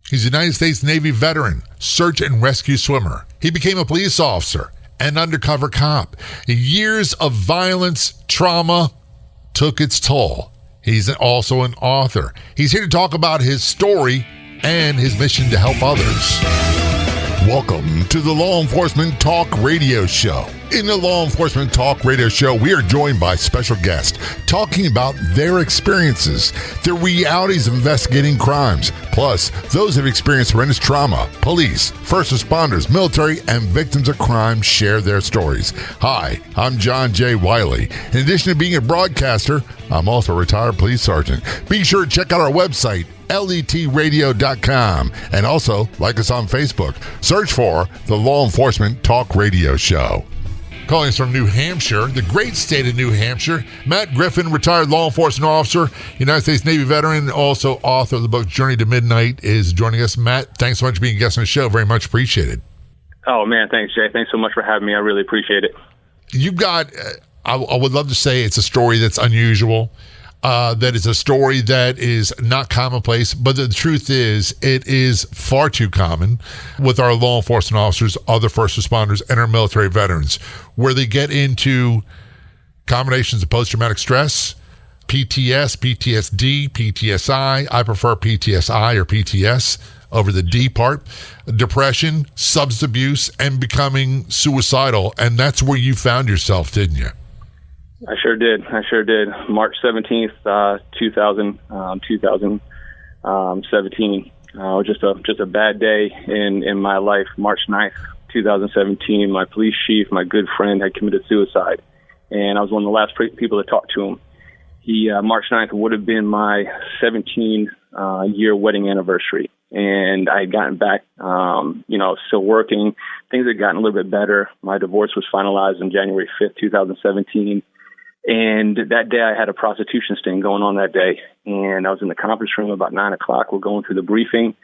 He's a United States Navy veteran, search and rescue swimmer. He became a police officer, an undercover cop. Years of violence, trauma took its toll. He's also an author. He's here to talk about his story and his mission to help others. Welcome to the Law Enforcement Talk Radio Show. In the Law Enforcement Talk Radio Show, we are joined by special guests talking about their experiences, the realities of investigating crimes, plus those who have experienced horrendous trauma. Police, first responders, military, and victims of crime share their stories. Hi, I'm John J. Wiley. In addition to being a broadcaster, I'm also a retired police sergeant. Be sure to check out our website, letradio.com, and also like us on Facebook. Search for the Law Enforcement Talk Radio Show. Calling us from New Hampshire, the great state of New Hampshire, Matt Griffin, retired law enforcement officer, United States Navy veteran, also author of the book Journey to Midnight, is joining us. Matt, thanks so much for being a guest on the show. Very much appreciated. Oh, man, thanks, Jay. Thanks so much for having me. I really appreciate it. You've got, I would love to say it's a story that's unusual. That is a story that is not commonplace, but the truth is it is far too common with our law enforcement officers, other first responders, and our military veterans, where they get into combinations of post-traumatic stress, PTSD, PTSI. I prefer PTSI or PTS over the D part, depression, substance abuse, and becoming suicidal. And that's where you found yourself, didn't you? I sure did. March 17th, 2017. Just a bad day in my life. March 9th, 2017, my police chief, my good friend, had committed suicide. And I was one of the last people to talk to him. March 9th would have been my 17-year wedding anniversary. And I had gotten back, still working. Things had gotten a little bit better. My divorce was finalized on January 5th, 2017. And that day I had a prostitution sting going on that day. And I was in the conference room about 9 o'clock. We're going through the briefing.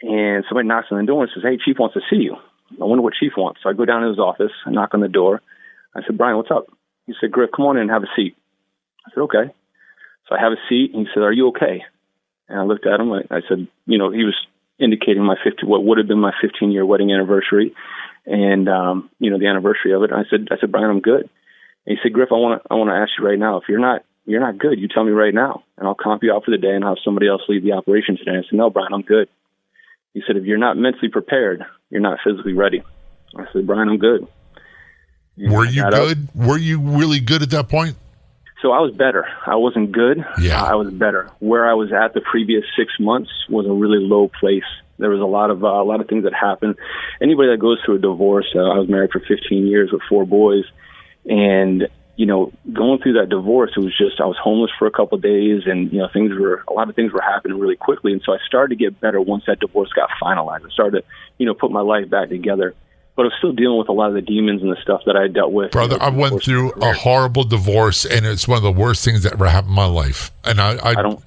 And somebody knocks on the door and says, "Hey, Chief wants to see you." I wonder what Chief wants. So I go down to his office. I knock on the door. I said, "Brian, what's up?" He said, "Griff, come on in and have a seat." I said, "Okay." So I have a seat. And he said, "Are you okay?" And I looked at him. I said, he was indicating what would have been my 15-year wedding anniversary. And, the anniversary of it. I said, "Brian, I'm good." And he said, "Griff, I want to ask you right now, if you're not good, you tell me right now, and I'll comp you out for the day and I'll have somebody else lead the operation today." I said, "No, Brian, I'm good." He said, "If you're not mentally prepared, you're not physically ready." I said, "Brian, I'm good." And were you good? Were you really good at that point? So I was better. I wasn't good. Yeah. I was better. Where I was at the previous 6 months was a really low place. There was a lot of things that happened. Anybody that goes through a divorce, I was married for 15 years with 4 boys. And, going through that divorce, it was just, I was homeless for a couple of days, and, a lot of things were happening really quickly. And so I started to get better once that divorce got finalized. I started to, put my life back together. But I was still dealing with a lot of the demons and the stuff that I had dealt with. Brother, I went through a horrible divorce, and it's one of the worst things that ever happened in my life. And I don't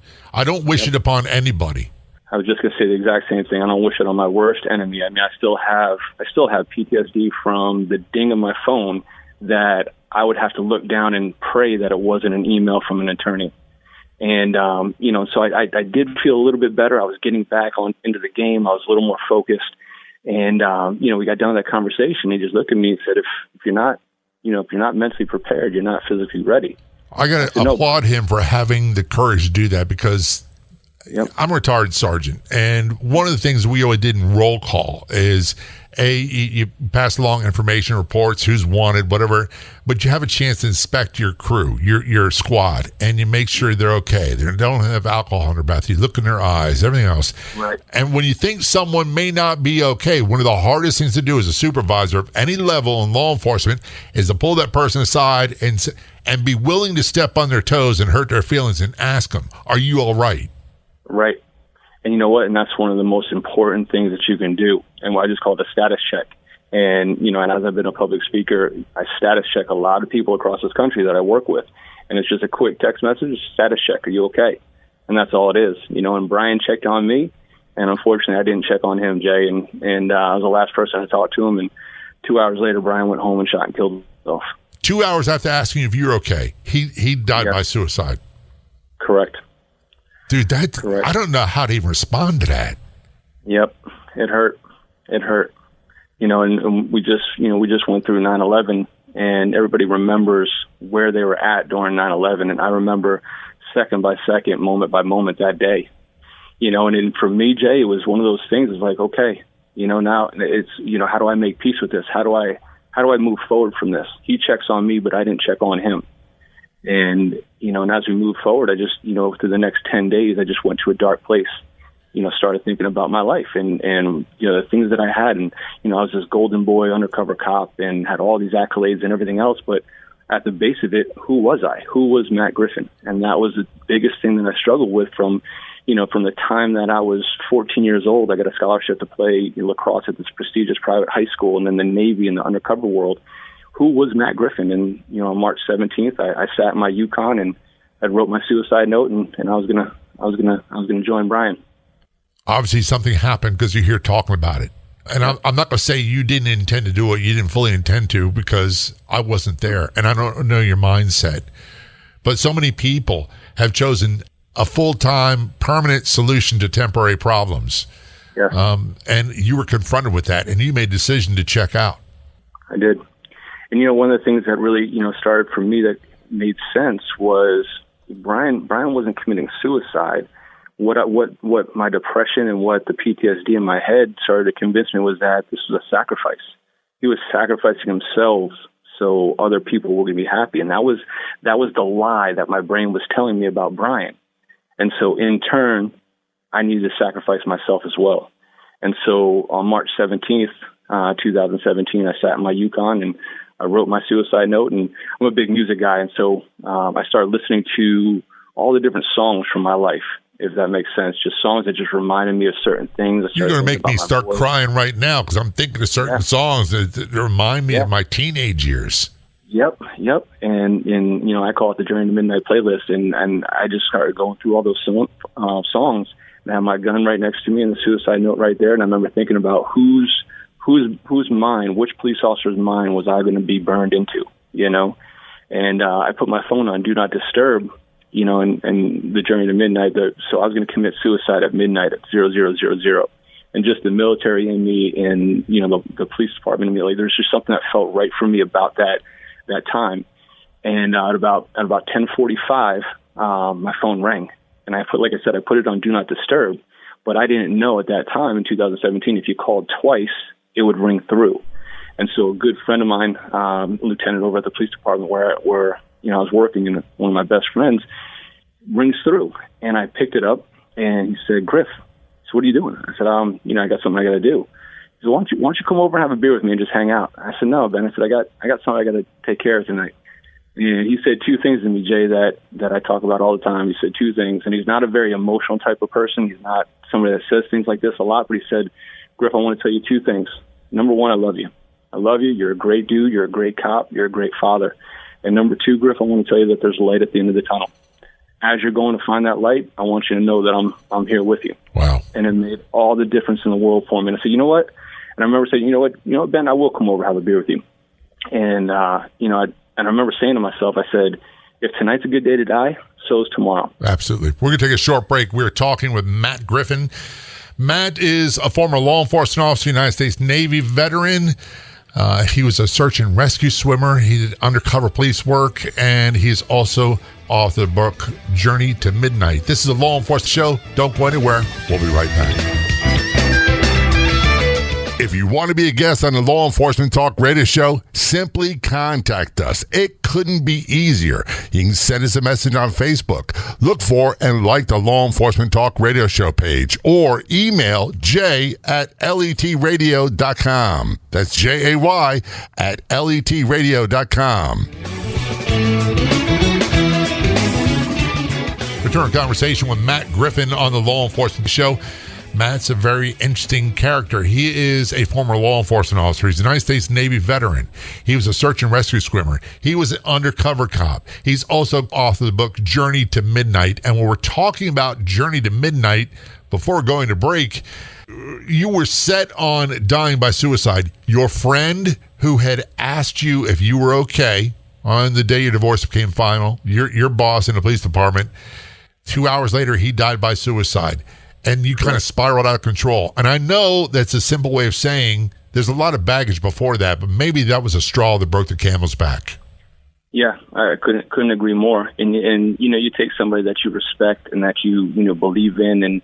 wish it upon anybody. I was just going to say the exact same thing. I don't wish it on my worst enemy. I mean, I still have PTSD from the ding of my phone that I would have to look down and pray that it wasn't an email from an attorney. And, so I did feel a little bit better. I was getting back into the game. I was a little more focused. And, we got done with that conversation. He just looked at me and said, if you're not mentally prepared, you're not physically ready. I got to applaud him for having the courage to do that, because I'm a retired sergeant. And one of the things we always did in roll call is, you pass along information, reports, who's wanted, whatever, but you have a chance to inspect your crew, your squad, and you make sure they're okay. They don't have alcohol in their breath. You look in their eyes, everything else. Right. And when you think someone may not be okay, one of the hardest things to do as a supervisor of any level in law enforcement is to pull that person aside and be willing to step on their toes and hurt their feelings and ask them, "Are you all right?" Right. And you know what? And that's one of the most important things that you can do. And what I just call it a status check. And, and as I've been a public speaker, I status check a lot of people across this country that I work with. And it's just a quick text message, status check, "Are you okay?" And that's all it is. And Brian checked on me. And unfortunately, I didn't check on him, Jay. And I was the last person to talk to him. And 2 hours later, Brian went home and shot and killed himself. 2 hours after asking if you're okay, he died by suicide. Correct. Dude, I don't know how to even respond to that. Yep. It hurt. It hurt. And we just went through 9/11, and everybody remembers where they were at during 9/11. And I remember second by second, moment by moment that day, and then for me, Jay, it was one of those things. It's like, okay, now it's, how do I make peace with this? How do I move forward from this? He checks on me, but I didn't check on him. And, and as we move forward, I just, through the next 10 days, I just went to a dark place, started thinking about my life and the things that I had. And, I was this golden boy, undercover cop, and had all these accolades and everything else. But at the base of it, who was I? Who was Matt Griffin? And that was the biggest thing that I struggled with from the time that I was 14 years old. I got a scholarship to play lacrosse at this prestigious private high school, and then the Navy and the undercover world. Who was Matt Griffin? And, on March 17th, I sat in my Yukon and I wrote my suicide note, and I was gonna join Brian. Obviously something happened because you're here talking about it. And I'm not going to say you didn't intend to do it. You didn't fully intend to, because I wasn't there and I don't know your mindset. But so many people have chosen a full-time, permanent solution to temporary problems. Yeah. And you were confronted with that, and you made a decision to check out. I did. And, one of the things that really, started for me that made sense was Brian wasn't committing suicide. What my depression and what the PTSD in my head started to convince me was that this was a sacrifice. He was sacrificing himself so other people were going to be happy. And that was the lie that my brain was telling me about Brian. And so in turn, I needed to sacrifice myself as well. And so on March 17th, 2017, I sat in my Yukon and I wrote my suicide note. And I'm a big music guy. And so I started listening to all the different songs from my life, if that makes sense. Just songs that just reminded me of certain things. You're going to make me start crying right now, because I'm thinking of certain songs that remind me of my teenage years. Yep. And I call it the Journey to Midnight playlist. And I just started going through all those songs. And I had my gun right next to me and the suicide note right there. And I remember thinking about whose mind, which police officer's mind was I going to be burned into, And I put my phone on Do Not Disturb, and the Journey to Midnight. So I was going to commit suicide at midnight at 00:00. And just the military in me and, the police department in me, like, there's just something that felt right for me about that time. And at about 10:45, my phone rang. And I put it on Do Not Disturb. But I didn't know at that time in 2017, if you called twice, it would ring through. And so a good friend of mine, lieutenant over at the police department where I was working, and one of my best friends, rings through. And I picked it up, and he said, "Griff, so what are you doing?" I said, I got something I got to do." He said, why don't you come over and have a beer with me and just hang out? I said, "No, Ben." I said, I got something I got to take care of tonight. And he said two things to me, Jay, that I talk about all the time. He said two things, and he's not a very emotional type of person. He's not somebody that says things like this a lot, but he said, "Griff, I want to tell you two things. Number one, I love you. I love you. You're a great dude. You're a great cop. You're a great father. And number two, Griff, I want to tell you that there's light at the end of the tunnel. As you're going to find that light, I want you to know that I'm here with you." Wow. And it made all the difference in the world for me. And I said, "You know what?" And I remember saying, you know what, Ben, I will come over and have a beer with you. And, I remember saying to myself, I said, if tonight's a good day to die, so is tomorrow. Absolutely. We're going to take a short break. We're talking with Matt Griffin. Matt is a former law enforcement officer, United States Navy veteran. He was a search and rescue swimmer. He did undercover police work, and he's also author of the book, Journey to Midnight. This is a Law Enforcement Show. Don't go anywhere. We'll be right back. If you want to be a guest on the Law Enforcement Talk radio show, simply contact us. It couldn't be easier. You can send us a message on Facebook. Look for and like the Law Enforcement Talk radio show page, or email jay@letradio.com. That's JAY@letradio.com. Return conversation with Matt Griffin on the Law Enforcement Show. Matt's a very interesting character. He is a former law enforcement officer. He's a United States Navy veteran. He was a search and rescue swimmer. He was an undercover cop. He's also authored the book Journey to Midnight. And when we're talking about Journey to Midnight, before going to break, you were set on dying by suicide. Your friend who had asked you if you were okay on the day your divorce became final, your boss in the police department, 2 hours later, he died by suicide. and you kind of spiraled out of control. And I know that's a simple way of saying there's a lot of baggage before that, but maybe that was a straw that broke the camel's back. Yeah, I couldn't agree more. And you take somebody that you respect and that you believe in, and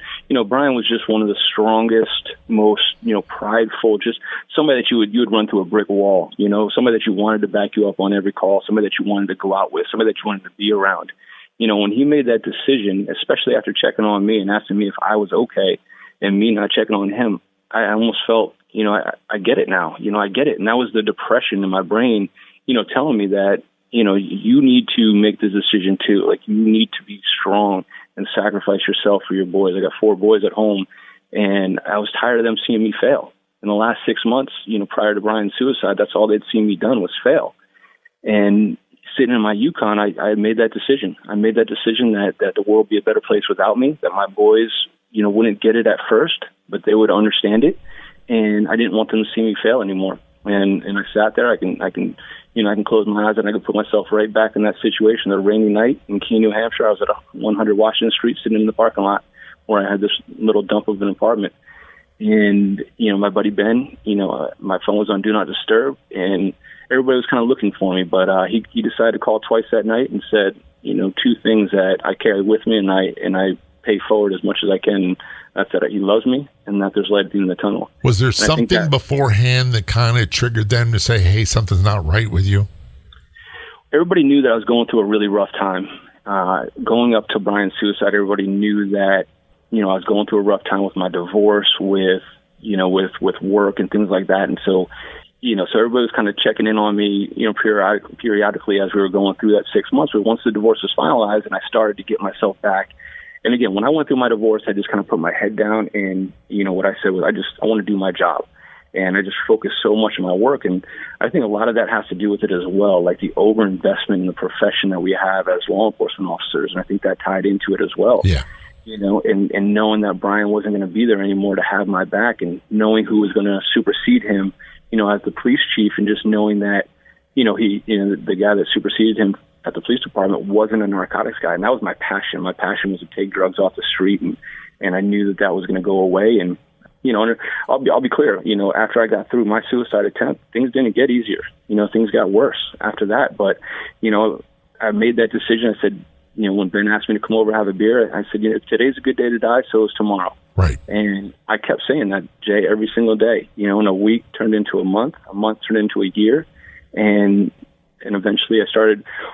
Brian was just one of the strongest, most prideful, just somebody that you would run through a brick wall. Somebody that you wanted to back you up on every call, somebody that you wanted to go out with, somebody that you wanted to be around. When he made that decision, especially after checking on me and asking me if I was okay, and me not checking on him, I almost felt I get it now. I get it, and that was the depression in my brain, telling me that. You need to make the decision too. Like, you need to be strong and sacrifice yourself for your boys. I got 4 boys at home, and I was tired of them seeing me fail. In the last 6 months, prior to Brian's suicide, that's all they'd seen me done was fail. And sitting in my Yukon, I made that decision. I made that decision that the world would be a better place without me, that my boys, wouldn't get it at first, but they would understand it. And I didn't want them to see me fail anymore. And I sat there. I can close my eyes and I can put myself right back in that situation. A rainy night in Keene, New Hampshire, I was at 100 Washington Street, sitting in the parking lot where I had this little dump of an apartment. And my buddy Ben, my phone was on Do Not Disturb, and everybody was kind of looking for me. But he decided to call twice that night and said, 2 things that I carry with me and I pay forward as much as I can. That's that he loves me and that there's light at the end of the tunnel. Was there something beforehand that kind of triggered them to say, hey, something's not right with you? Everybody knew that I was going through a really rough time. Going up to Brian's suicide, everybody knew that, I was going through a rough time with my divorce, with work and things like that. And so, so everybody was kind of checking in on me, periodically as we were going through that 6 months. But once the divorce was finalized and I started to get myself back. And again, when I went through my divorce, I just kind of put my head down, and what I said was, I want to do my job, and I just focused so much on my work. And I think a lot of that has to do with it as well, like the overinvestment in the profession that we have as law enforcement officers, and I think that tied into it as well. Yeah. And knowing that Brian wasn't going to be there anymore to have my back, and knowing who was going to supersede him, as the police chief, and just knowing that, the guy that superseded him at the police department wasn't a narcotics guy. And that was my passion. My passion was to take drugs off the street. And I knew that was going to go away. And, and I'll be clear, after I got through my suicide attempt, things didn't get easier. Things got worse after that. But, I made that decision. I said, when Ben asked me to come over and have a beer, I said, if today's a good day to die, so is tomorrow. Right. And I kept saying that, Jay, every single day. And a week turned into a month turned into a year. And eventually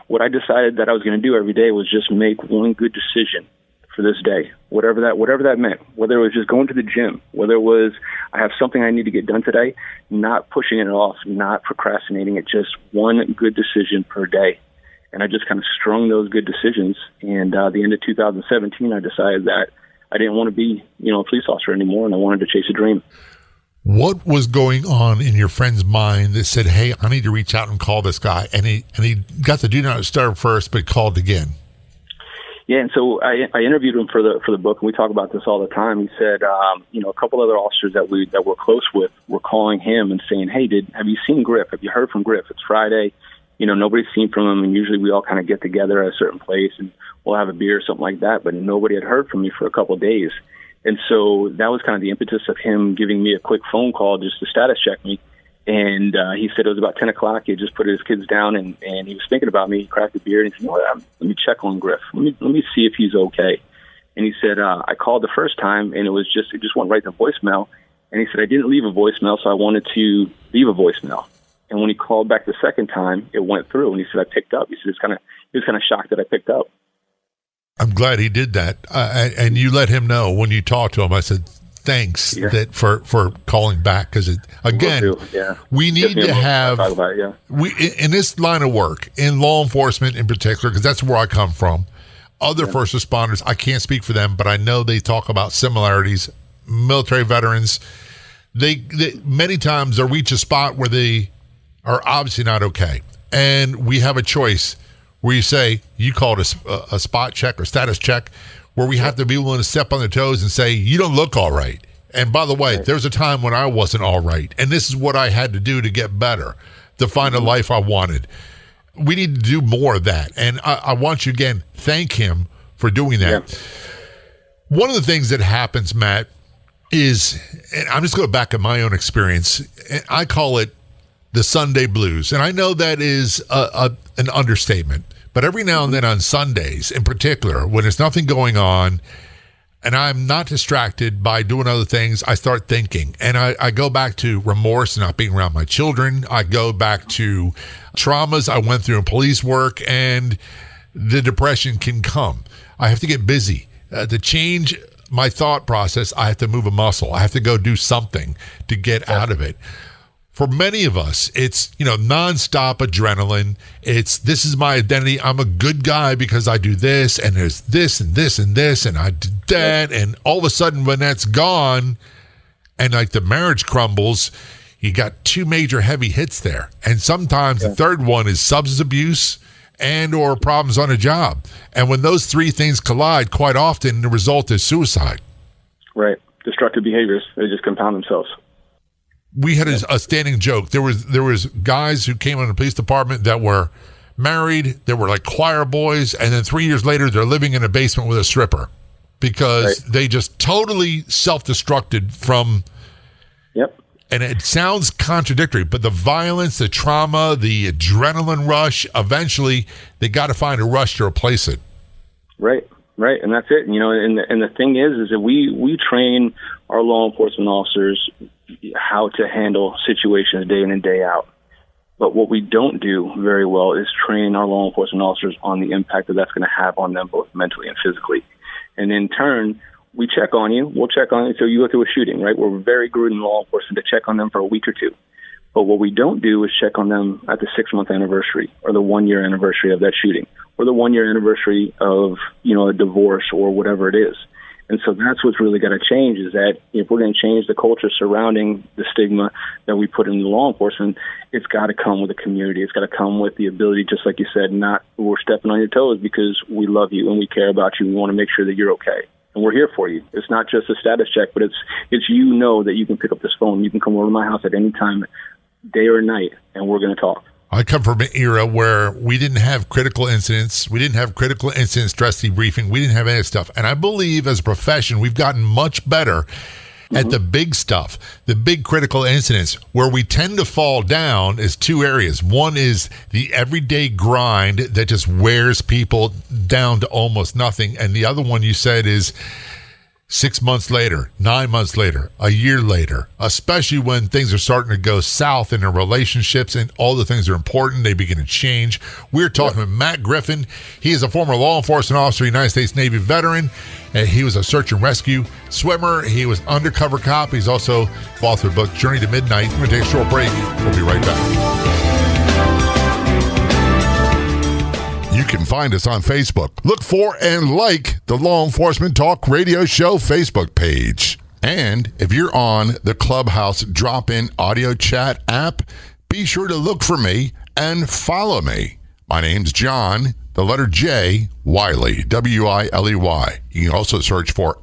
what I decided that I was going to do every day was just make one good decision for this day, whatever that meant, whether it was just going to the gym, whether it was I have something I need to get done today, not pushing it off, not procrastinating it, just one good decision per day. And I just kind of strung those good decisions. And the end of 2017, I decided that I didn't want to be, a police officer anymore, and I wanted to chase a dream. What was going on in your friend's mind that said, hey, I need to reach out and call this guy? And he got the Do Not Disturb first, but called again. Yeah, and so I interviewed him for the book, and we talk about this all the time. He said, a couple other officers that we're close with were calling him and saying, hey, have you seen Griff? Have you heard from Griff? It's Friday. Nobody's seen from him, and usually we all kind of get together at a certain place, and we'll have a beer or something like that, but nobody had heard from me for a couple of days. And so that was kind of the impetus of him giving me a quick phone call just to status check me. And he said it was about 10 o'clock. He had just put his kids down, and he was thinking about me. He cracked a beer, and he said, let me check on Griff. Let me see if he's okay. And he said, I called the first time, and it just went right to voicemail. And he said, I didn't leave a voicemail, so I wanted to leave a voicemail. And when he called back the second time, it went through. And he said, I picked up. He said, he was kind of shocked that I picked up. I'm glad he did that. And you let him know when you talked to him. I said, thanks for calling back. Because, again, we need to have, in this line of work, in law enforcement in particular, because that's where I come from, other first responders, I can't speak for them, but I know they talk about similarities. Military veterans, they many times they'll reach a spot where they are obviously not okay. And we have a choice where you say, you call it a spot check or status check, where we have to be willing to step on their toes and say, you don't look all right. And by the way, there's a time when I wasn't all right. And this is what I had to do to get better, to find a life I wanted. We need to do more of that. And I want you, again, thank him for doing that. One of the things that happens, Matt, is, and I'm just going back in my own experience, I call it the Sunday blues. And I know that is an understatement, but every now and then on Sundays in particular, when there's nothing going on and I'm not distracted by doing other things, I start thinking. And I go back to remorse, not being around my children. I go back to traumas I went through in police work, and the depression can come. I have to get busy. To change my thought process, I have to move a muscle. I have to go do something to get out of it. For many of us, it's, nonstop adrenaline. This is my identity. I'm a good guy because I do this, and there's this and this and this, and I did that. And all of a sudden, when that's gone, and like the marriage crumbles, you got two major heavy hits there. And sometimes the third one is substance abuse and or problems on a job. And when those three things collide, quite often the result is suicide. Right. Destructive behaviors, they just compound themselves. We had a standing joke. There was guys who came in the police department that were married. They were like choir boys, and then 3 years later, they're living in a basement with a stripper because they just totally self-destructed from. Yep. And it sounds contradictory, but the violence, the trauma, the adrenaline rush, eventually they got to find a rush to replace it. Right. And that's it. And the thing is that we train our law enforcement officers how to handle situations day in and day out. But what we don't do very well is train our law enforcement officers on the impact that's going to have on them both mentally and physically. And in turn, we check on you. We'll check on you. So you look at a shooting, right? We're very good in law enforcement to check on them for a week or two. But what we don't do is check on them at the 6-month anniversary or the 1-year anniversary of that shooting or the 1-year anniversary of, a divorce or whatever it is. And so that's what's really got to change, is that if we're going to change the culture surrounding the stigma that we put into law enforcement, it's got to come with the community. It's got to come with the ability, just like you said, we're stepping on your toes because we love you and we care about you. We want to make sure that you're okay. And we're here for you. It's not just a status check, but it's that you can pick up this phone. You can come over to my house at any time, day or night, and we're going to talk. I come from an era where we didn't have critical incidents. We didn't have critical incident stress debriefing. We didn't have any stuff. And I believe as a profession, we've gotten much better at the big stuff, the big critical incidents. Where we tend to fall down is two areas. One is the everyday grind that just wears people down to almost nothing. And the other one you said is 6 months later, 9 months later, a year later, especially when things are starting to go south in their relationships and all the things that are important, they begin to change. We're talking with Matt Griffin. He is a former law enforcement officer, United States Navy veteran. And he was a search and rescue swimmer. He was undercover cop. He's also author of the book, Journey to Midnight. We're going to take a short break. We'll be right back. You can find us on Facebook. Look for and like the Law Enforcement Talk Radio Show Facebook page. And if you're on the Clubhouse drop-in audio chat app, be sure to look for me and follow me. My name's John, the letter J, Wiley, W-I-L-E-Y. You can also search for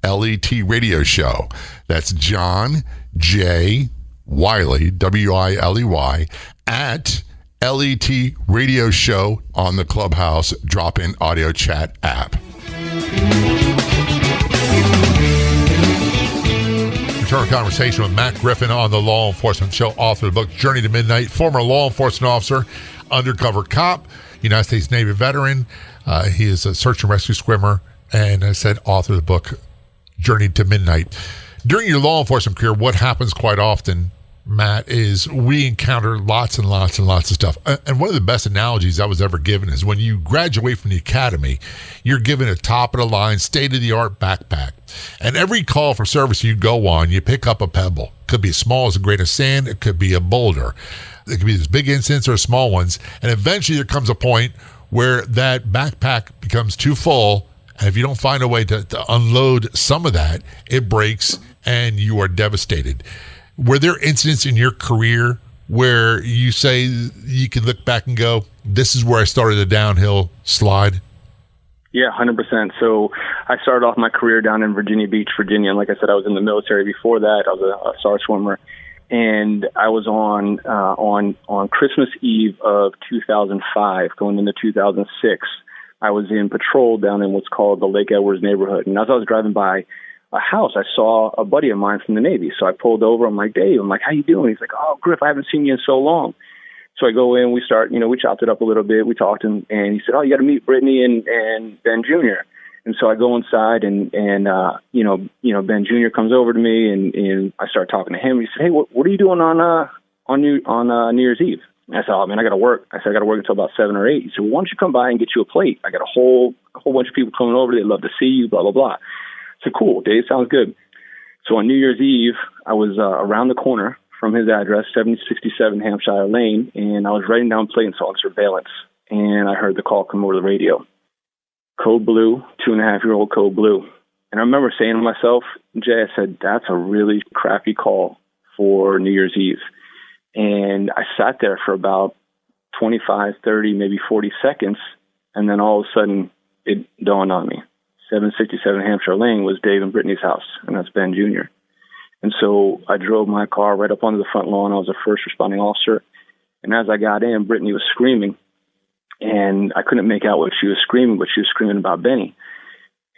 @LET Radio Show. That's John J. Wiley, W-I-L-E-Y, @LET Radio Show on the Clubhouse drop-in audio chat app. Return our conversation with Matt Griffin on the Law Enforcement Show, author of the book Journey to Midnight, former law enforcement officer, undercover cop, United States Navy veteran. He is a search and rescue swimmer, and I said author of the book Journey to Midnight. During your law enforcement career, what happens quite often, Matt, is we encounter lots and lots and lots of stuff. And one of the best analogies I was ever given is when you graduate from the academy, you're given a top-of-the-line, state-of-the-art backpack. And every call for service you go on, you pick up a pebble. It could be as small as a grain of sand. It could be a boulder. It could be these big incidents or small ones. And eventually there comes a point where that backpack becomes too full. And if you don't find a way to unload some of that, it breaks and you are devastated. Were there incidents in your career where you say you can look back and go, this is where I started the downhill slide? Yeah, 100%. So I started off my career down in Virginia Beach, Virginia. And like I said, I was in the military before that. I was a SAR swimmer. And I was on Christmas Eve of 2005, going into 2006. I was in patrol down in what's called the Lake Edwards neighborhood. And as I was driving by a house, I saw a buddy of mine from the Navy. So I pulled over. I'm like, Dave, how you doing? He's like, oh, Griff, I haven't seen you in so long. So I go in, we start, we chopped it up a little bit. We talked, and he said, oh, you got to meet Brittany and Ben Jr. And so I go inside, and Ben Jr. comes over to me, and I start talking to him. He said, hey, what are you doing on New Year's Eve? And I said, oh, man, I got to work. I said, I got to work until about 7 or 8. He said, well, why don't you come by and get you a plate? I got a whole bunch of people coming over. They'd love to see you, blah, blah, blah. I said, cool, Dave, sounds good. So on New Year's Eve, I was around the corner from his address, 7067 Hampshire Lane, and I was writing down plates on surveillance, and I heard the call come over the radio. Code Blue, 2.5-year-old Code Blue. And I remember saying to myself, Jay, I said, that's a really crappy call for New Year's Eve. And I sat there for about 25, 30, maybe 40 seconds, and then all of a sudden it dawned on me. 767 Hampshire Lane was Dave and Brittany's house, and that's Ben Jr. And so I drove my car right up onto the front lawn. I was a first responding officer. And as I got in, Brittany was screaming. And I couldn't make out what she was screaming, but she was screaming about Benny.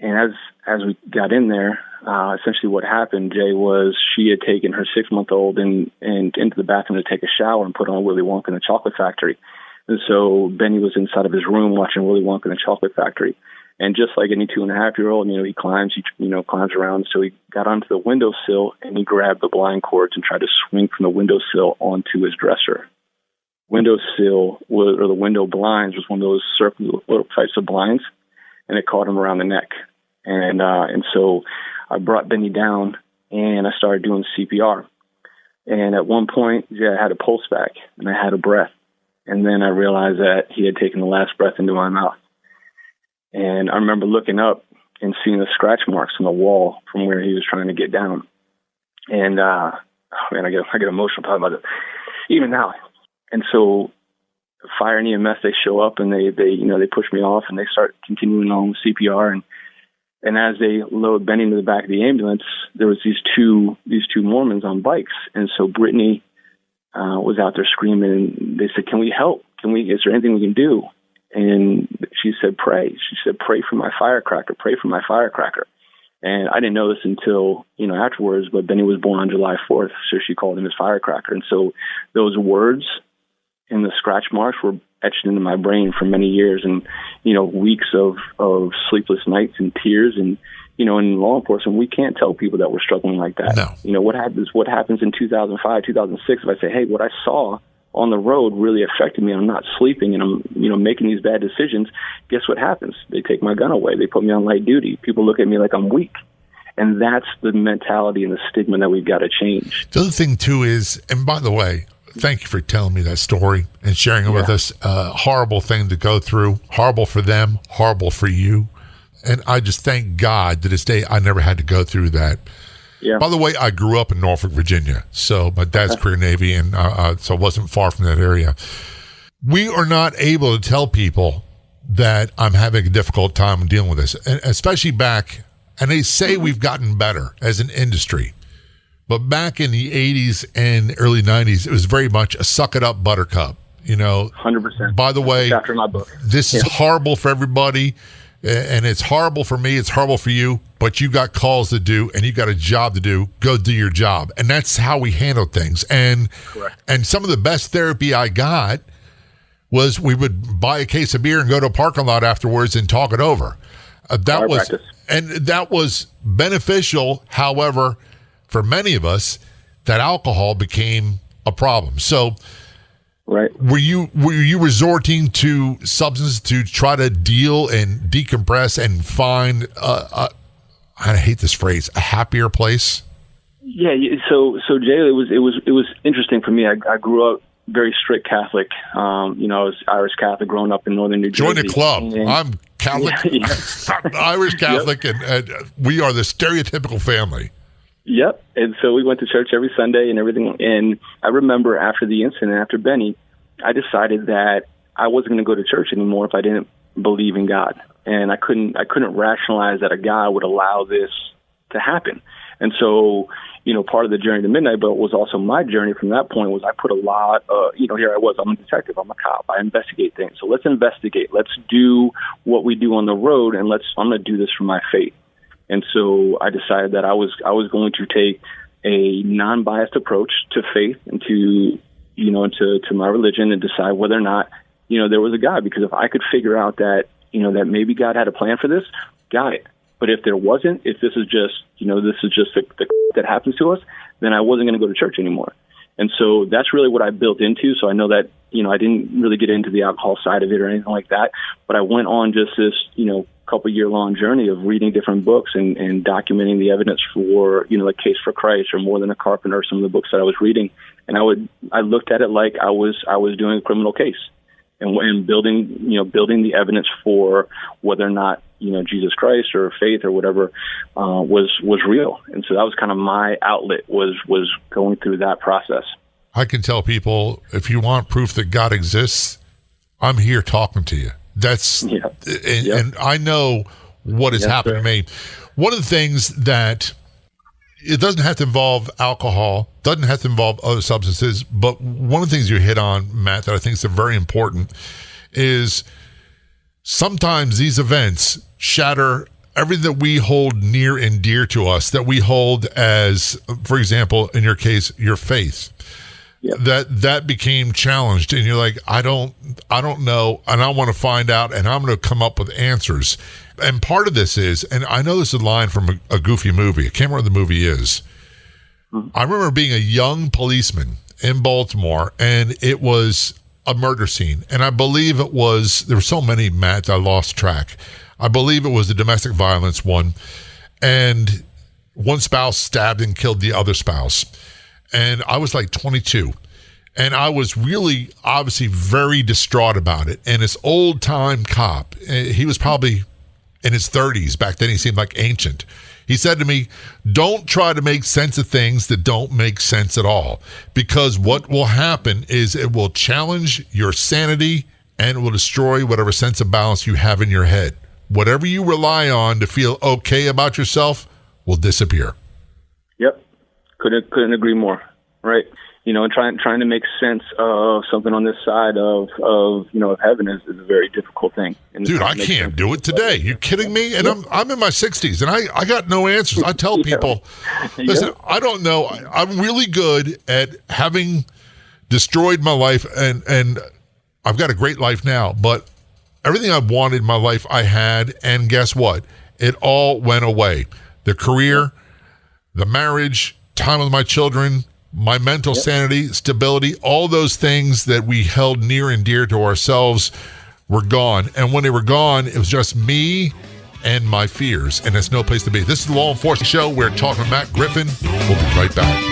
And as we got in there, essentially what happened, Jay, was she had taken her 6-month-old and into the bathroom to take a shower and put on Willy Wonka and the Chocolate Factory. And so Benny was inside of his room watching Willy Wonka and the Chocolate Factory. And just like any 2.5-year-old, he climbs around. So he got onto the windowsill and he grabbed the blind cords and tried to swing from the windowsill onto his dresser. Windowsill or the window blinds was one of those circular little types of blinds, and it caught him around the neck. And so I brought Benny down and I started doing CPR. And at one point, I had a pulse back and I had a breath. And then I realized that he had taken the last breath into my mouth. And I remember looking up and seeing the scratch marks on the wall from where he was trying to get down. And, I get emotional talking about it even now. And so fire and EMS, they show up and they push me off and they start continuing on with CPR. And as they load Benny into the back of the ambulance, there was these two Mormons on bikes. And so Brittany was out there screaming, and they said, can we help? Is there anything we can do? And she said, pray. She said, pray for my firecracker, pray for my firecracker. And I didn't know this until, afterwards, but Benny was born on July 4th, so she called him his firecracker. And so those words and the scratch marks were etched into my brain for many years, and, weeks of sleepless nights and tears. And, in law enforcement, we can't tell people that we're struggling like that. No. What happens in 2005, 2006, if I say, hey, what I saw on the road really affected me, and I'm not sleeping, and I'm, making these bad decisions, guess what happens? They take my gun away. They put me on light duty. People look at me like I'm weak. And that's the mentality and the stigma that we've got to change. The other thing, too, is, and by the way, thank you for telling me that story and sharing it with us. Horrible thing to go through. Horrible for them. Horrible for you. And I just thank God to this day I never had to go through that. Yeah. By the way, I grew up in Norfolk, Virginia. So my dad's career Navy, and so I wasn't far from that area. We are not able to tell people that I'm having a difficult time dealing with this, and especially back, and they say we've gotten better as an industry. But back in the 80s and early 90s, it was very much a suck it up buttercup, 100%. By the way, after my book. This is horrible for everybody, and it's horrible for me. It's horrible for you, but you got calls to do and you got a job to do. Go do your job. And that's how we handle things. And Correct. And some of the best therapy I got was we would buy a case of beer and go to a parking lot afterwards and talk it over. That was beneficial. However, for many of us, that alcohol became a problem. So, right. Were you resorting to substances to try to deal and decompress and find I hate this phrase, a happier place? Yeah. So Jay, it was interesting for me. I grew up very strict Catholic. I was Irish Catholic growing up in northern New Jersey. Join the club. I'm Catholic, Irish Catholic, and we are the stereotypical family. Yep. And so we went to church every Sunday and everything. And I remember after the incident, after Benny, I decided that I wasn't going to go to church anymore if I didn't believe in God. And I couldn't rationalize that a God would allow this to happen. And so, part of the journey to Midnight Boat was also my journey from that point. Was I put a lot here I was, I'm a detective, I'm a cop, I investigate things. So let's investigate. Let's do what we do on the road, and I'm going to do this for my faith. And so I decided that I was going to take a non-biased approach to faith and to my religion, and decide whether or not, there was a God. Because if I could figure out that, that maybe God had a plan for this, got it. But if there wasn't, if this is just, the that happens to us, then I wasn't going to go to church anymore. And so that's really what I built into. So I know that, I didn't really get into the alcohol side of it or anything like that, but I went on just this, couple year long journey of reading different books and documenting the evidence for, the Case for Christ or More Than a Carpenter, some of the books that I was reading. And I looked at it like I was doing a criminal case and building the evidence for whether or not, Jesus Christ or faith or whatever, was real. And so that was kind of my outlet, was going through that process. I can tell people, if you want proof that God exists, I'm here talking to you. That's, and I know what has happened to me. One of the things that, it doesn't have to involve alcohol, doesn't have to involve other substances, but one of the things you hit on, Matt, that I think is very important is sometimes these events shatter everything that we hold near and dear to us, that we hold as, for example, in your case, your faith. Yep. That became challenged, and you're like, I don't know, and I want to find out, and I'm going to come up with answers. And part of this is, and I know this is a line from a Goofy movie. I can't remember what the movie is. Mm-hmm. I remember being a young policeman in Baltimore, and it was a murder scene. And I believe there were so many, Matt, I lost track. I believe it was the domestic violence one. And one spouse stabbed and killed the other spouse. And I was like 22. And I was really, obviously, very distraught about it. And this old-time cop, he was probably in his 30s. Back then, he seemed like ancient. He said to me, don't try to make sense of things that don't make sense at all. Because what will happen is it will challenge your sanity and it will destroy whatever sense of balance you have in your head. Whatever you rely on to feel okay about yourself will disappear. Yep. Couldn't agree more. Right. And trying to make sense of something on this side of heaven is a very difficult thing. Dude, I can't do it today. You kidding me? And I'm in my 60s, and I got no answers. I tell people, listen, I don't know. I'm really good at having destroyed my life, and I've got a great life now. But everything I wanted in my life, I had, and guess what? It all went away. The career, the marriage, time with my children, my mental sanity, stability, all those things that we held near and dear to ourselves were gone. And when they were gone, it was just me and my fears, and it's no place to be. This is the Law Enforcement Show. We're talking to Matt Griffin. We'll be right back.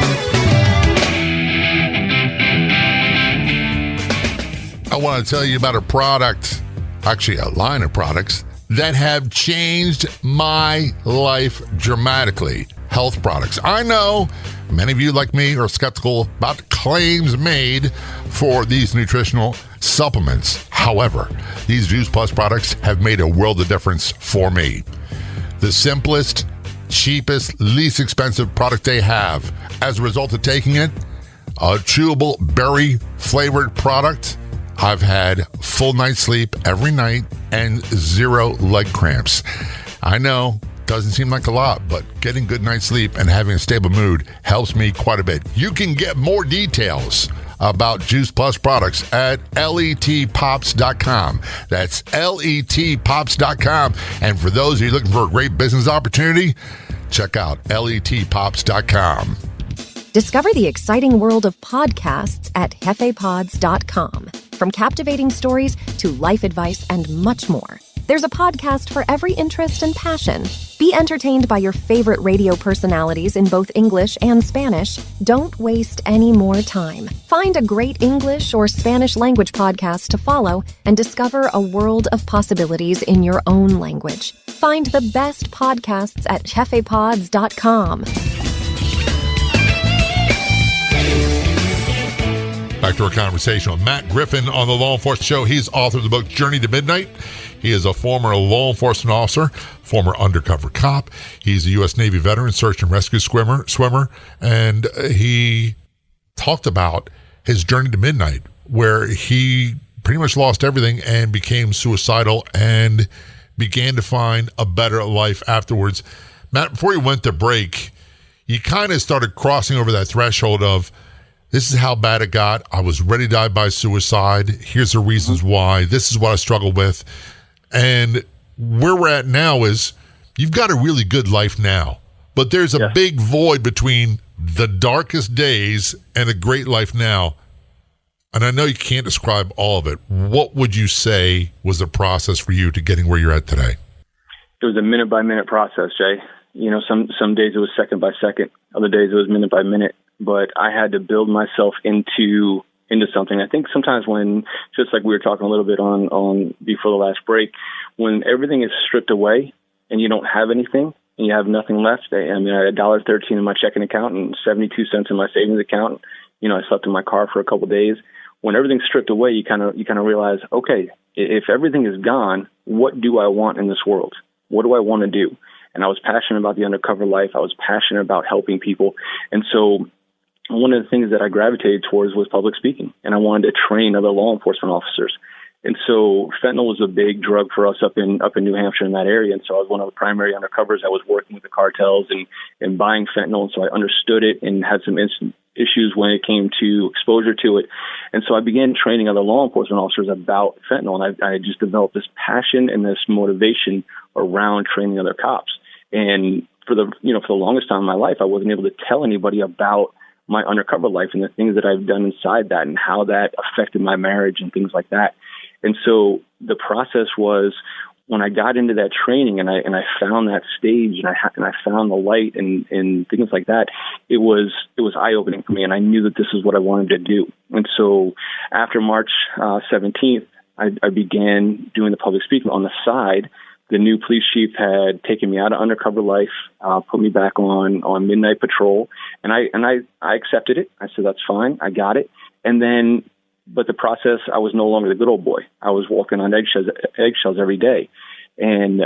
I want to tell you about a product, actually a line of products, that have changed my life dramatically. Health products. I know many of you, like me, are skeptical about the claims made for these nutritional supplements. However, these Juice Plus products have made a world of difference for me. The simplest, cheapest, least expensive product they have. As a result of taking it, a chewable berry flavored product, I've had full night's sleep every night and 0 leg cramps. I know, doesn't seem like a lot, but getting good night's sleep and having a stable mood helps me quite a bit. You can get more details about Juice Plus products at letpops.com. That's letpops.com. And for those of you looking for a great business opportunity, check out letpops.com. Discover the exciting world of podcasts at jefepods.com. From captivating stories to life advice and much more. There's a podcast for every interest and passion. Be entertained by your favorite radio personalities in both English and Spanish. Don't waste any more time. Find a great English or Spanish language podcast to follow and discover a world of possibilities in your own language. Find the best podcasts at jefepods.com. Back to our conversation with Matt Griffin on the Law Enforcement Show. He's author of the book Journey to Midnight. He is a former law enforcement officer, former undercover cop. He's a U.S. Navy veteran, search and rescue swimmer, and he talked about his journey to midnight, where he pretty much lost everything and became suicidal and began to find a better life afterwards. Matt, before you went to break, you kind of started crossing over that threshold of, this is how bad it got. I was ready to die by suicide. Here's the reasons why. This is what I struggled with. And where we're at now is, you've got a really good life now, but there's a big void between the darkest days and a great life now. And I know you can't describe all of it. What would you say was the process for you to getting where you're at today? It was a minute-by-minute process, Jay. You know, some days it was second by second. Other days it was minute by minute. But I had to build myself into something. I think sometimes when, just like we were talking a little bit on before the last break, when everything is stripped away and you don't have anything and you have nothing left. I mean, I had $1.13 in my checking account and 72 cents in my savings account. You know, I slept in my car for a couple of days. When everything's stripped away, you kind of realize, okay, if everything is gone, what do I want in this world? What do I want to do? And I was passionate about the undercover life. I was passionate about helping people. And so one of the things that I gravitated towards was public speaking, and I wanted to train other law enforcement officers. And so fentanyl was a big drug for us up in New Hampshire in that area. And so I was one of the primary undercovers. I was working with the cartels and buying fentanyl. And so I understood it and had some issues when it came to exposure to it. And so I began training other law enforcement officers about fentanyl. And I just developed this passion and this motivation around training other cops. And for the longest time in my life, I wasn't able to tell anybody about my undercover life and the things that I've done inside that and how that affected my marriage and things like that. And so the process was, when I got into that training and I found that stage and I found the light and things like that, it was eye-opening for me, and I knew that this is what I wanted to do. And so after March 17th, I began doing the public speaking on the side. The new police chief had taken me out of undercover life, put me back on midnight patrol, and I accepted it. I said, that's fine, I got it. And then, but the process, I was no longer the good old boy. I was walking on eggshells every day. And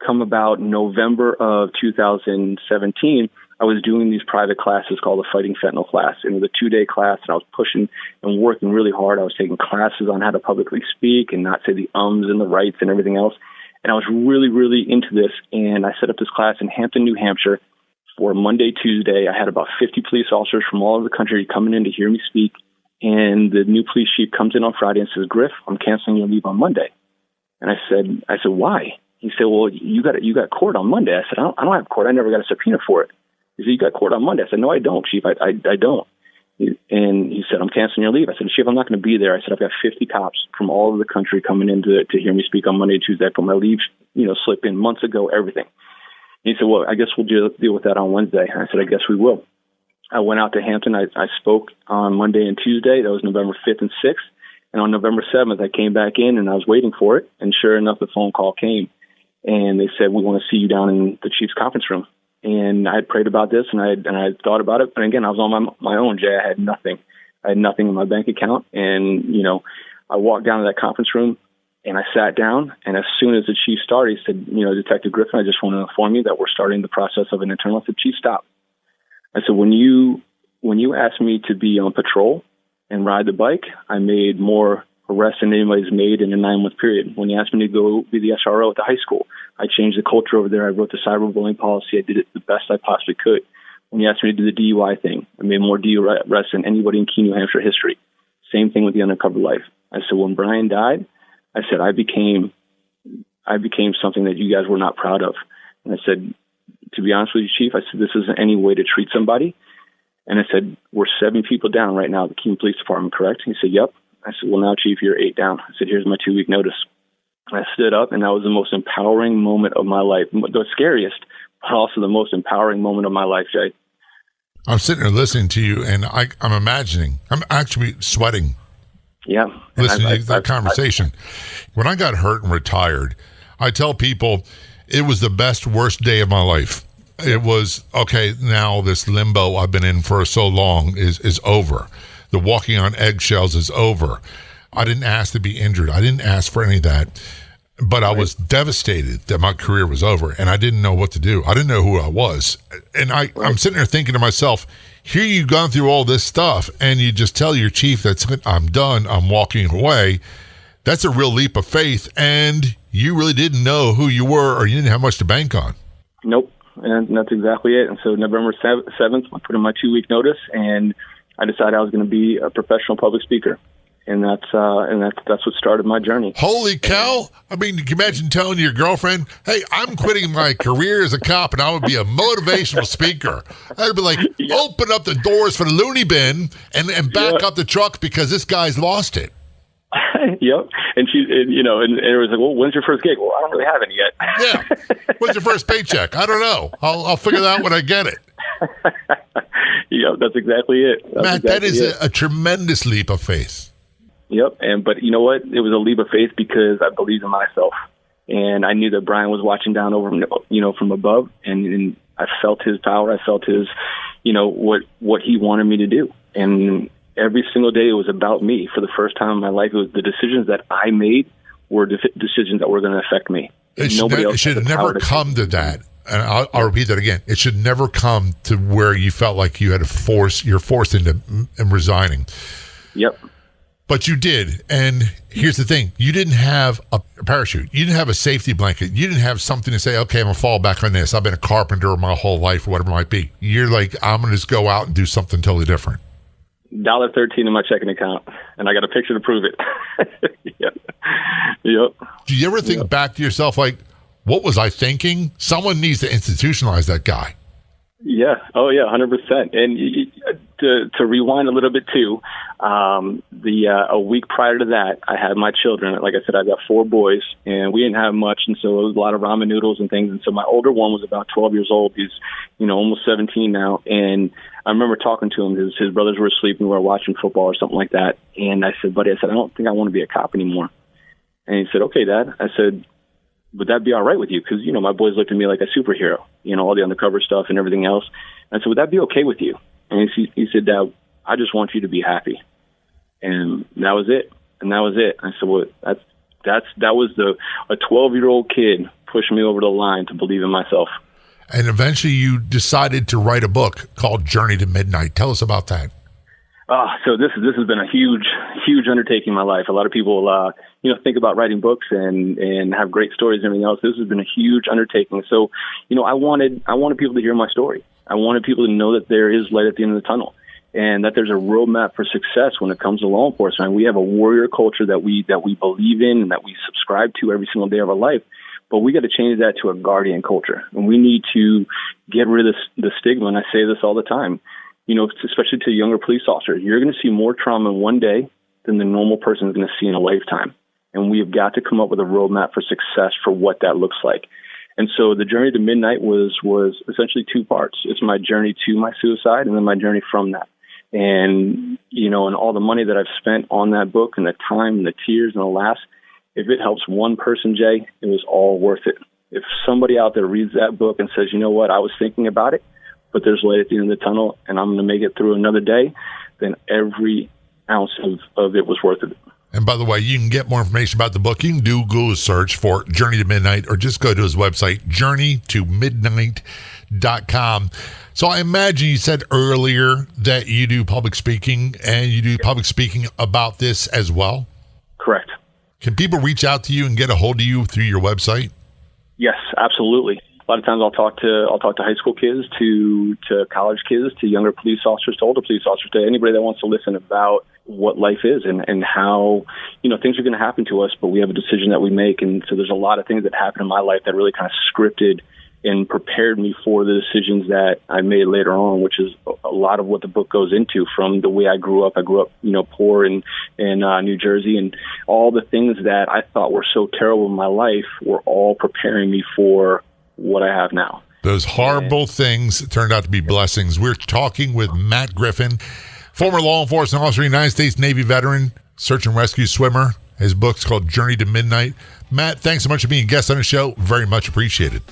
come about November of 2017, I was doing these private classes called the Fighting Fentanyl class. And it was a 2-day class, and I was pushing and working really hard. I was taking classes on how to publicly speak and not say the ums and the rights and everything else. And I was really, really into this. And I set up this class in Hampton, New Hampshire for Monday, Tuesday. I had about 50 police officers from all over the country coming in to hear me speak. And the new police chief comes in on Friday and says, Griff, I'm canceling your leave on Monday. And I said, why? He said, well, you got court on Monday. I said, I don't have court. I never got a subpoena for it. He said, you got court on Monday. I said, no, I don't, Chief. I don't. And he said, I'm canceling your leave. I said, Chief, I'm not going to be there. I said, I've got 50 cops from all over the country coming in to hear me speak on Monday and Tuesday. I put my leave, slip in months ago, everything. And he said, well, I guess we'll deal with that on Wednesday. And I said, I guess we will. I went out to Hampton. I spoke on Monday and Tuesday. That was November 5th and 6th. And on November 7th, I came back in and I was waiting for it. And sure enough, the phone call came. And they said, we want to see you down in the chief's conference room. And I had prayed about this and I had thought about it. But again, I was on my own, Jay. I had nothing. I had nothing in my bank account. And, I walked down to that conference room and I sat down. And as soon as the chief started, he said, Detective Griffin, I just want to inform you that we're starting the process of an internal. I said, Chief, stop. I said, when you asked me to be on patrol and ride the bike, I made more arrests than anybody's made in a 9-month period. When you asked me to go be the SRO at the high school, I changed the culture over there. I wrote the cyberbullying policy. I did it the best I possibly could. When you asked me to do the DUI thing, I made more DUI arrests than anybody in Keene, New Hampshire history. Same thing with the undercover life. I said, when Brian died, I said, I became something that you guys were not proud of. And I said, to be honest with you, Chief, I said, this isn't any way to treat somebody. And I said, we're 7 people down right now at the Keene Police Department, correct? He said, yep. I said, well, now, Chief, you're 8 down. I said, here's my 2-week notice. I stood up, and that was the most empowering moment of my life. The scariest, but also the most empowering moment of my life, Jay. I'm sitting there listening to you, and I'm imagining. I'm actually sweating. Yeah. Listening to that conversation. When I got hurt and retired, I tell people it was the best, worst day of my life. It was, okay, now this limbo I've been in for so long is over. The walking on eggshells is over. I didn't ask to be injured. I didn't ask for any of that. But I was devastated that my career was over, and I didn't know what to do. I didn't know who I was. And I'm sitting there thinking to myself, here you've gone through all this stuff, and you just tell your chief, that's it, I'm done, I'm walking away. That's a real leap of faith, and you really didn't know who you were, or you didn't have much to bank on. Nope, and that's exactly it. And so November 7th, I put in my 2-week notice, and I decided I was going to be a professional public speaker. And that's what started my journey. Holy cow. I mean, can you imagine telling your girlfriend, hey, I'm quitting my career as a cop and I would be a motivational speaker. I'd be like, open up the doors for the loony bin and back up the truck because this guy's lost it. Yep. And it was like, well, when's your first gig? Well, I don't really have any yet. Yeah. When's your first paycheck? I don't know. I'll figure that out when I get it. Yeah, that's exactly it. Matt, that is a tremendous leap of faith. Yep. But you know what? It was a leap of faith because I believed in myself, and I knew that Brian was watching down over, from above, and I felt his power. I felt his, what he wanted me to do. And every single day it was about me. For the first time in my life, it was the decisions that I made were decisions that were going to affect me. It should have never come to that. And I'll repeat that again. It should never come to where you felt like you had you're forced into resigning. Yep. But you did. And here's the thing. You didn't have a parachute. You didn't have a safety blanket. You didn't have something to say, okay, I'm going to fall back on this. I've been a carpenter my whole life or whatever it might be. You're like, I'm going to just go out and do something totally different. $13 in my checking account, and I got a picture to prove it. Yep. Do you ever think back to yourself like, what was I thinking? Someone needs to institutionalize that guy. Yeah. Oh, yeah, 100%. And to rewind a little bit too, a week prior to that, I had my children. Like I said, I've got 4 boys, and we didn't have much, and so it was a lot of ramen noodles and things. And so my older one was about 12 years old. He's, almost 17 now. And I remember talking to him. His brothers were asleep and we were watching football or something like that. And I said, buddy, I don't think I want to be a cop anymore. And he said, okay, Dad. I said, would that be all right with you? Because, my boys looked at me like a superhero, all the undercover stuff and everything else. And I said, would that be okay with you? And he said, Dad, I just want you to be happy. And that was it. I said, well, that was a 12-year-old kid pushing me over the line to believe in myself. And eventually you decided to write a book called Journey to Midnight. Tell us about that. So this has been a huge undertaking in my life. A lot of people, think about writing books and have great stories and everything else. This has been a huge undertaking. So, I wanted people to hear my story. I wanted people to know that there is light at the end of the tunnel, and that there's a roadmap for success when it comes to law enforcement. We have a warrior culture that we believe in and that we subscribe to every single day of our life. But we got to change that to a guardian culture, and we need to get rid of the stigma. And I say this all the time. Especially to younger police officers, you're going to see more trauma in one day than the normal person is going to see in a lifetime. And we have got to come up with a roadmap for success for what that looks like. And so the Journey to Midnight was essentially 2 parts. It's my journey to my suicide and then my journey from that. And, and all the money that I've spent on that book and the time and the tears and the laughs, if it helps one person, Jay, it was all worth it. If somebody out there reads that book and says, you know what, I was thinking about it, but there's light at the end of the tunnel, and I'm going to make it through another day, then every ounce of it was worth it. And by the way, you can get more information about the book. You can do Google search for Journey to Midnight or just go to his website, journeytomidnight.com. So I imagine you said earlier that you do public speaking, and you do public speaking about this as well? Correct. Can people reach out to you and get a hold of you through your website? Yes, absolutely. A lot of times I'll talk to high school kids, to college kids, to younger police officers, to older police officers, to anybody that wants to listen about what life is and how, things are going to happen to us, but we have a decision that we make. And so there's a lot of things that happen in my life that really kind of scripted and prepared me for the decisions that I made later on, which is a lot of what the book goes into, from the way I grew up. I grew up, poor in New Jersey, and all the things that I thought were so terrible in my life were all preparing me for what I have now. Those horrible things turned out to be blessings. We're talking with Matt Griffin, former law enforcement officer, United States Navy veteran, search and rescue swimmer. His book's called Journey to Midnight. Matt, thanks so much for being a guest on the show. Very much appreciated.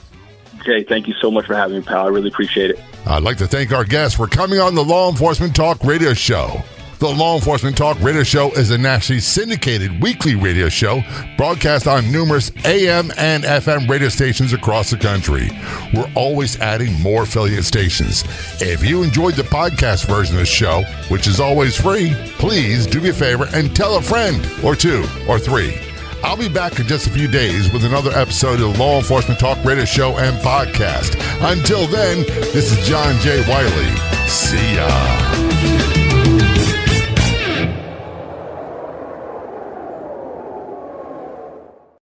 Jay, thank you so much for having me, pal. I really appreciate it. I'd like to thank our guests for coming on the Law Enforcement Talk radio show. The Law Enforcement Talk Radio Show is a nationally syndicated weekly radio show broadcast on numerous AM and FM radio stations across the country. We're always adding more affiliate stations. If you enjoyed the podcast version of the show, which is always free, please do me a favor and tell a friend or two or three. I'll be back in just a few days with another episode of the Law Enforcement Talk Radio Show and Podcast. Until then, this is John J. Wiley. See ya.